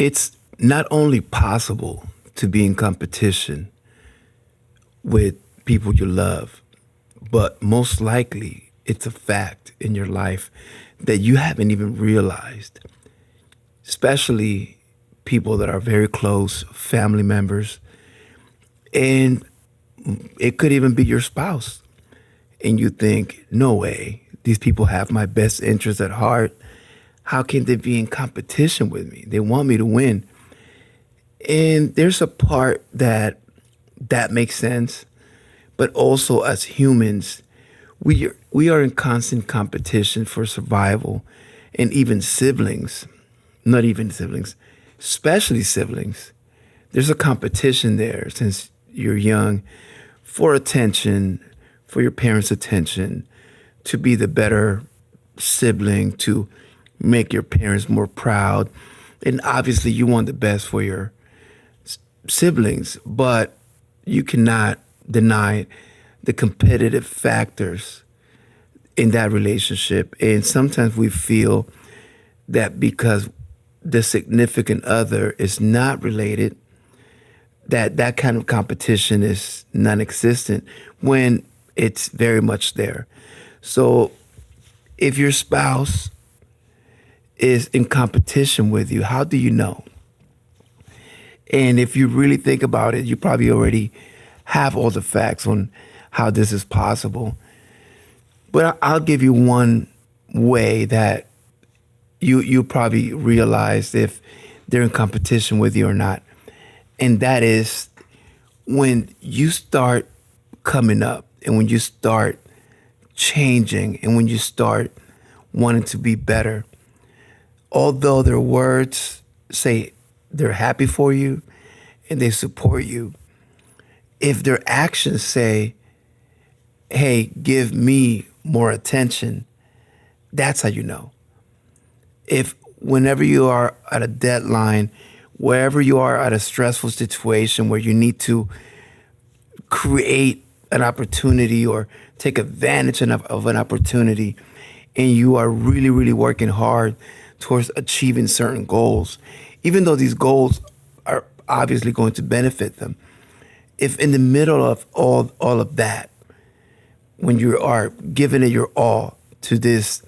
It's not only possible to be in competition with people you love, but most likely it's a fact in your life that you haven't even realized, especially people that are very close, family members, and it could even be your spouse. And you think, no way, these people have my best interests at heart. How can they be in competition with me? They want me to win. And there's a part that makes sense, but also as humans, we are in constant competition for survival, and even siblings, not even siblings, especially siblings. There's a competition there since you're young for attention, for your parents' attention, to be the better sibling, to make your parents more proud. And obviously, you want the best for your siblings, but you cannot deny the competitive factors in that relationship. And sometimes we feel that because the significant other is not related, that kind of competition is non-existent when it's very much there. So if your spouse is in competition with you, how do you know? And if you really think about it, you probably already have all the facts on how this is possible. But I'll give you one way that you probably realize if they're in competition with you or not. And that is when you start coming up and when you start changing and when you start wanting to be better, although their words say they're happy for you and they support you, if their actions say, hey, give me more attention, that's how you know. If whenever you are at a deadline, wherever you are at a stressful situation where you need to create an opportunity or take advantage of an opportunity, and you are really, really working hard towards achieving certain goals, even though these goals are obviously going to benefit them, if in the middle of all of that, when you are giving it your all to this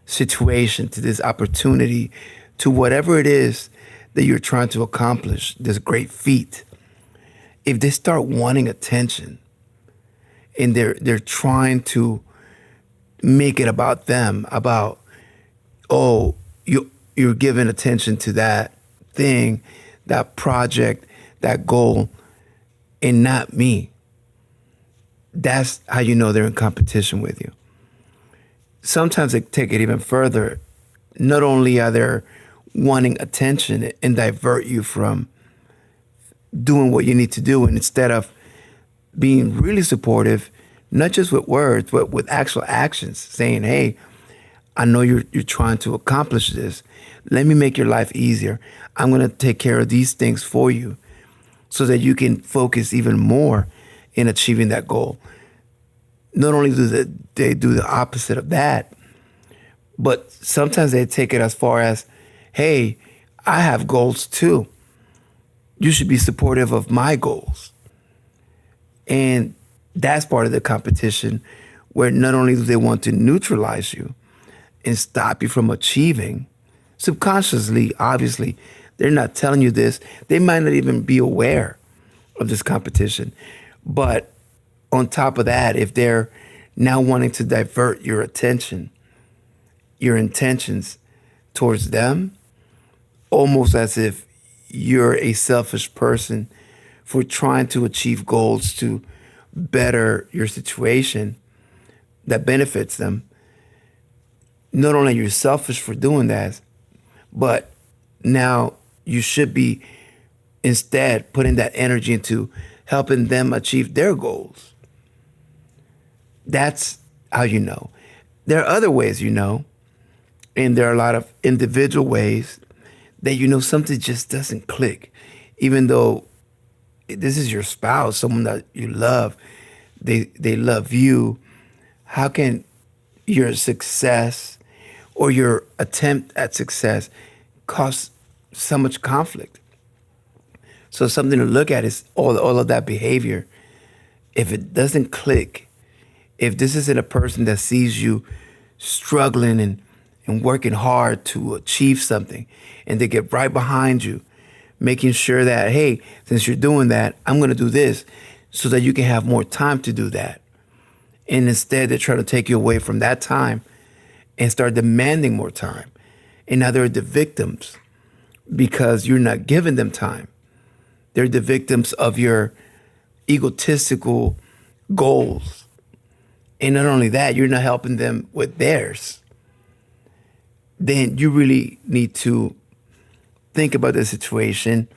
situation, to this opportunity, to whatever it is that you're trying to accomplish, this great feat, if they start wanting attention and they're trying to make it about them, about, oh, you're giving attention to that thing, that project, that goal, and not me, that's how you know they're in competition with you. Sometimes they take it even further. Not only are they wanting attention and divert you from doing what you need to do, and instead of being really supportive, not just with words, but with actual actions, saying, hey, I know you're trying to accomplish this. Let me make your life easier. I'm going to take care of these things for you so that you can focus even more in achieving that goal. Not only do they do the opposite of that, but sometimes they take it as far as, hey, I have goals too. You should be supportive of my goals. And that's part of the competition, where not only do they want to neutralize you and stop you from achieving, subconsciously, obviously, they're not telling you this. They might not even be aware of this competition. But on top of that, if they're now wanting to divert your attention, your intentions towards them, almost as if you're a selfish person for trying to achieve goals to better your situation that benefits them. Not only are you selfish for doing that, but now you should be instead putting that energy into helping them achieve their goals. That's how you know. There are other ways you know, and there are a lot of individual ways that you know something just doesn't click. Even though this is your spouse, someone that you love, they love you. How can your success or your attempt at success cause so much conflict. So something to look at is all of that behavior. If it doesn't click, if this isn't a person that sees you struggling and working hard to achieve something, and they get right behind you, making sure that, hey, since you're doing that, I'm going to do this so that you can have more time to do that. And instead, they're trying to take you away from that time and start demanding more time. And now they're the victims because you're not giving them time. They're the victims of your egotistical goals. And not only that, you're not helping them with theirs. Then you really need to think about the situation.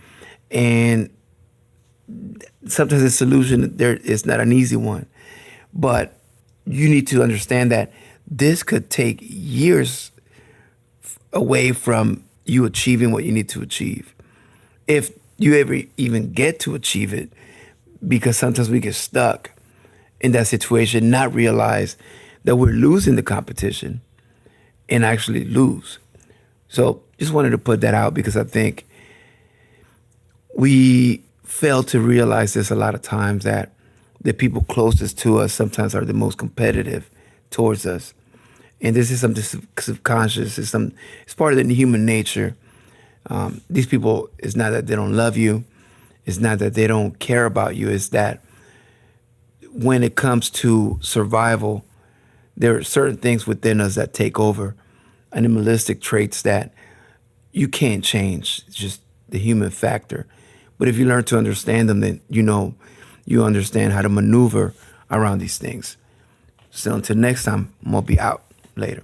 And sometimes the solution there is not an easy one. But you need to understand that this could take years away from you achieving what you need to achieve. If you ever even get to achieve it, because sometimes we get stuck in that situation, not realize that we're losing the competition and actually lose. So just wanted to put that out because I think we fail to realize this a lot of times, that the people closest to us sometimes are the most competitive towards us. And this is something subconscious. It's part of the human nature. These people, it's not that they don't love you. It's not that they don't care about you. It's that when it comes to survival, there are certain things within us that take over, animalistic traits that you can't change. It's just the human factor. But if you learn to understand them, then you understand how to maneuver around these things. So until next time, I'm going to be out later.